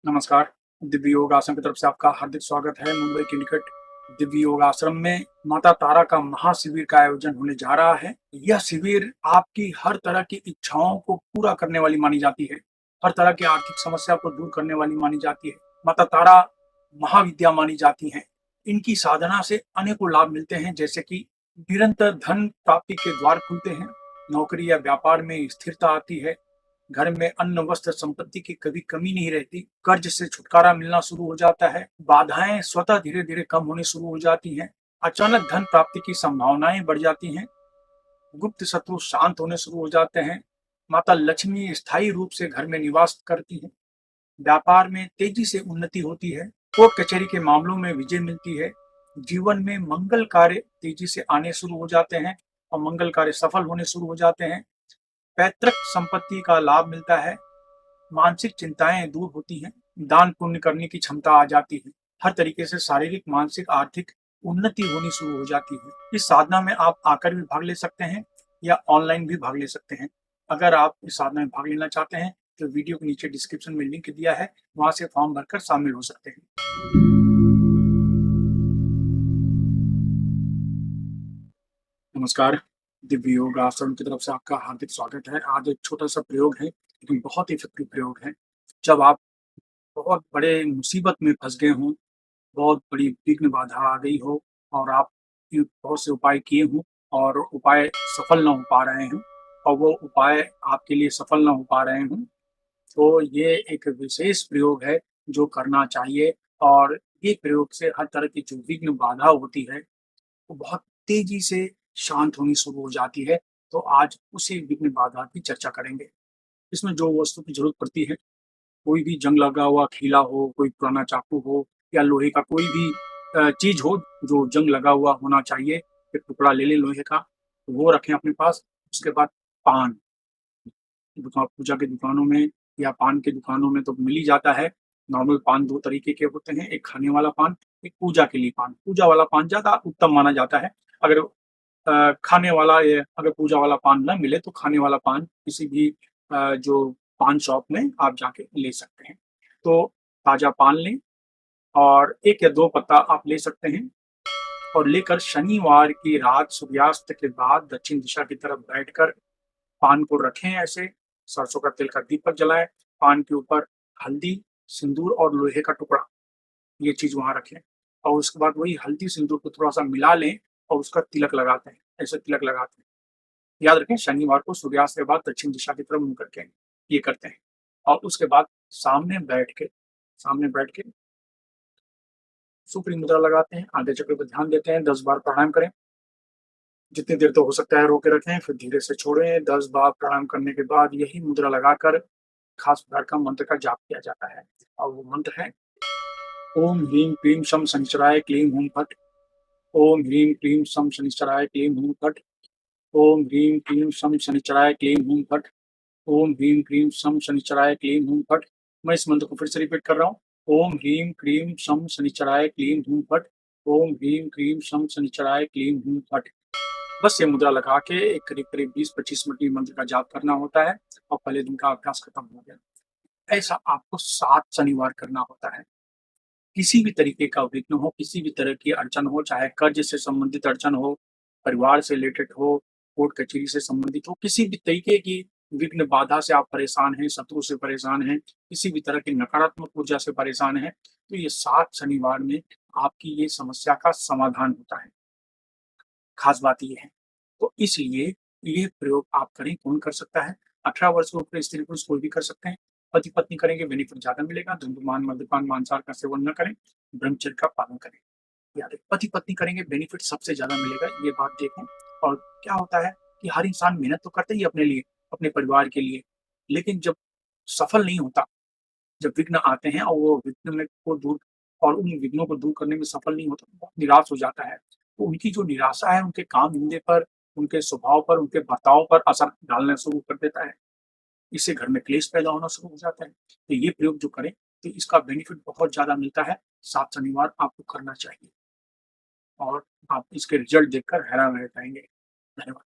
नमस्कार। दिव्य योग आश्रम की तरफ से आपका हार्दिक स्वागत है। मुंबई के निकट दिव्य योग आश्रम में माता तारा का महाशिविर का आयोजन होने जा रहा है। यह शिविर आपकी हर तरह की इच्छाओं को पूरा करने वाली मानी जाती है। हर तरह की आर्थिक समस्या को दूर करने वाली मानी जाती है। माता तारा महाविद्या मानी जाती हैं। इनकी साधना से अनेकों लाभ मिलते हैं, जैसे कि निरंतर धन प्राप्ति के द्वार खुलते हैं, नौकरी या व्यापार में स्थिरता आती है, घर में अन्न वस्त्र संपत्ति की कभी कमी नहीं रहती, कर्ज से छुटकारा मिलना शुरू हो जाता है, बाधाएं स्वतः धीरे धीरे कम होनी शुरू हो जाती हैं, अचानक धन प्राप्ति की संभावनाएं बढ़ जाती हैं, गुप्त शत्रु शांत होने शुरू हो जाते हैं, माता लक्ष्मी स्थायी रूप से घर में निवास करती हैं, व्यापार में तेजी से उन्नति होती है, कोर्ट कचहरी के मामलों में विजय मिलती है, जीवन में मंगल कार्य तेजी से आने शुरू हो जाते हैं और मंगल कार्य सफल होने शुरू हो जाते हैं, पैतृक संपत्ति का लाभ मिलता है, मानसिक चिंताएं दूर होती हैं, दान पुण्य करने की क्षमता आ जाती है, हर तरीके से शारीरिक मानसिक आर्थिक उन्नति होनी शुरू हो जाती है। इस साधना में आप आकर भी भाग ले सकते हैं या ऑनलाइन भी भाग ले सकते हैं। अगर आप इस साधना में भाग लेना चाहते हैं तो वीडियो के नीचे डिस्क्रिप्शन में लिंक दिया है, वहां से फॉर्म भरकर शामिल हो सकते हैं। नमस्कार। दिव्य योग आश्रम की तरफ से आपका हार्दिक स्वागत है। आज एक छोटा सा प्रयोग है, लेकिन बहुत इफेक्टिव प्रयोग है। जब आप बहुत बड़े मुसीबत में फँस गए हों, बहुत बड़ी विघ्न बाधा आ गई हो और आप ये बहुत से उपाय किए हों और उपाय सफल ना हो पा रहे हों और वो उपाय आपके लिए सफल ना हो पा रहे हों, तो ये एक विशेष प्रयोग है जो करना चाहिए। और ये प्रयोग से हर तरह की जो विघ्न बाधा होती है, वो बहुत तेज़ी से शांत होनी शुरू हो जाती है। तो आज उसी विघ्न बाधा की चर्चा करेंगे। इसमें जो वस्तु की ज़रूरत पड़ती है, कोई भी जंग लगा हुआ खीला हो, कोई पुराना चाकू हो या लोहे का कोई भी चीज़ हो जो जंग लगा हुआ होना चाहिए, एक टुकड़ा ले लें लोहे का, तो वो रखें अपने पास। उसके बाद पान, पूजा की दुकानों में या पान की दुकानों में तो मिल ही जाता है। नॉर्मल पान 2 तरीके के होते हैं, एक खाने वाला पान, एक पूजा के लिए पान। पूजा वाला पान ज़्यादा उत्तम माना जाता है। अगर खाने वाला या अगर पूजा वाला पान ना मिले तो खाने वाला पान किसी भी जो पान शॉप में आप जाके ले सकते हैं। तो ताज़ा पान लें और 1 या 2 पत्ता आप ले सकते हैं और लेकर शनिवार की रात सूर्यास्त के बाद दक्षिण दिशा की तरफ बैठकर पान को रखें ऐसे, सरसों का तेल का दीपक जलाएँ, पान के ऊपर हल्दी, सिंदूर और लोहे का टुकड़ा, ये चीज़ वहाँ रखें और उसके बाद वही हल्दी सिंदूर को थोड़ा-सा मिला लें और उसका तिलक लगाते हैं, ऐसे तिलक लगाते हैं। याद रखें शनिवार को सूर्यास्त के बाद दक्षिण दिशा की तरफ मुँह करके ये करते हैं और उसके बाद सामने बैठ के सुप्रीम मुद्रा लगाते हैं, आधे चक्र पे ध्यान देते हैं, 10 बार प्राणायाम करें। जितनी देर तक हो सकता है रोके रखें, फिर धीरे से छोड़ें। 10 बार प्राणायाम करने के बाद यही मुद्रा लगाकर खास प्रकार का मंत्र का जाप किया जाता है और वो मंत्र है ओम ह्रीं क्लीं शम शनिश्चराय क्लीं हूं फट। ओम ह्रीं क्लीं शम शनिश्चराय क्लीं हूं फट। ओम ह्रीं क्लीं शम शनिश्चराय क्लीं हूं फट। ओम ह्रीं क्लीं शम शनिश्चराय क्लीं हूं फट। मैं इस मंत्र को फिर से रिपीट कर रहा हूँ। ओम ह्रीं क्लीं शम शनिश्चराय क्लीं हूं फट। ओम ह्रीं क्लीं शम शनिश्चराय क्लीं हूं फट। बस ये मुद्रा लगा के एक करीब-करीब 20-25 मिनट ये मंत्र का जाप करना होता है और पहले दिन का अभ्यास खत्म हो गया। ऐसा आपको 7 शनिवार करना होता है। किसी भी तरीके का विघ्न हो, किसी भी तरह की अड़चन हो, चाहे कर्ज से संबंधित अड़चन हो, परिवार से रिलेटेड हो, कोर्ट कचहरी से संबंधित हो, किसी भी तरीके की विघ्न बाधा से आप परेशान हैं, शत्रु से परेशान हैं, किसी भी तरह की नकारात्मक ऊर्जा से परेशान हैं, तो ये 7 शनिवार में आपकी ये समस्या का समाधान होता है। खास बात ये है। तो इसलिए ये प्रयोग आप करें, कौन कर सकता है? 18 वर्ष से ऊपर स्त्री-पुरुष कोई भी कर सकते हैं। पति-पत्नी करेंगे बेनिफिट ज़्यादा मिलेगा, धूम्रपान, मद्यपान, मांसाहार का सेवन न करें, ब्रह्मचर्य का पालन करें। याद रखें पति-पत्नी करेंगे बेनिफिट सबसे ज़्यादा मिलेगा, ये बात देखें। और क्या होता है कि हर इंसान मेहनत तो करता ही है अपने लिए, अपने परिवार के लिए, लेकिन जब सफल नहीं होता, जब विघ्न आते हैं और वो विघ्न में को दूर और उन विघ्नों को दूर करने में सफल नहीं होता, तो बहुत निराश हो जाता है। तो उनकी जो निराशा है, उनके काम-धंधे पर, उनके स्वभाव पर, उनके बर्ताव पर असर डालना शुरू कर देता है। इससे घर में क्लेश पैदा होना शुरू हो जाता है। तो ये प्रयोग जो करें, तो इसका बेनिफिट बहुत ज़्यादा मिलता है। 7 शनिवार आपको करना चाहिए और आप इसके रिज़ल्ट देखकर हैरान रह जाएँगे। धन्यवाद।